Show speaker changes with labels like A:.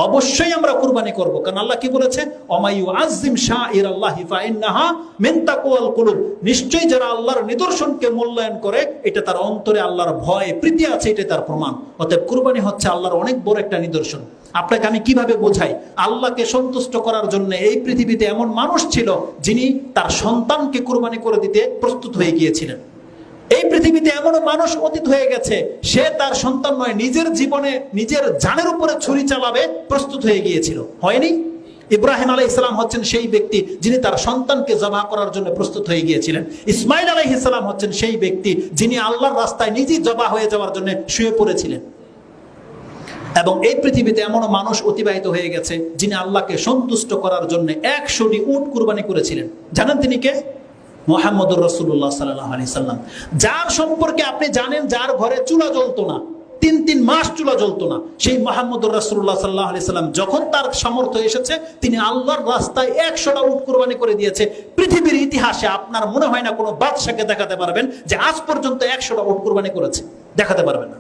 A: অবশ্যই আমরা কুরবানি করব, কারণ আল্লাহ কি বলেছে, ওমাইয়ু আযযিম শাইরাল্লাহি ফাইন্নাহা মিন তাকওয়াল কুলুব, নিশ্চয়ই যারা আল্লাহর নিদর্শনকে মূল্যায়ন করে এটা তার অন্তরে আল্লাহর ভয় প্রীতি আছে, এটা তার প্রমাণ। অতএব কুরবানি হচ্ছে আল্লাহর অনেক বড় একটা নিদর্শন। আপনাকে আমি কিভাবে বোঝাই, আল্লাহকে সন্তুষ্ট করার জন্য এই পৃথিবীতে এমন মানুষ ছিল যিনি তার সন্তানকে কুরবানি করে দিতে প্রস্তুত হয়ে গিয়েছিলেন। এই পৃথিবীতে এমন মানুষ অতীত হয়ে গেছে, সে তার সন্তান নয়, নিজের জীবনে নিজের জানের উপরে ছুরি চালাবে প্রস্তুত হয়ে গিয়েছিল, হয়নি? ইব্রাহিম আলাইহিস সালাম হচ্ছেন সেই ব্যক্তি যিনি তার সন্তানকে জবাহ করার জন্য প্রস্তুত হয়ে গিয়েছিলেন। ইসমাইল আলাইহিস সালাম হচ্ছেন সেই ব্যক্তি যিনি আল্লাহর রাস্তায় নিজেই জবাহ হয়ে যাওয়ার জন্য শুয়ে পড়েছিলেন। এবং এই পৃথিবীতে এমন মানুষ অতিবাহিত হয়ে গেছে যিনি আল্লাহকে সন্তুষ্ট করার জন্য 100টি উট কুরবানি করেছিলেন। জানেন তিনি কে? মুহাম্মদুর রাসূলুল্লাহ সাল্লাল্লাহু আলাইহি সাল্লাম, যার সম্পর্কে আপনি জানেন যার ঘরে চুলা জ্বলতো না, 3 মাস চুলা জ্বলতো না, সেই মুহাম্মদুর রাসূলুল্লাহ সাল্লাল্লাহু আলাইহি সাল্লাম যখন তার সামর্থ্য এসেছে তিনি আল্লাহর রাস্তায় 100টা উট কুরবানি করে দিয়েছে। পৃথিবীর ইতিহাসে আপনার মনে হয় না কোনো বাদশাকে দেখাতে পারবেন যে আজ পর্যন্ত 100টা উট কুরবানি করেছে, দেখাতে পারবেন না।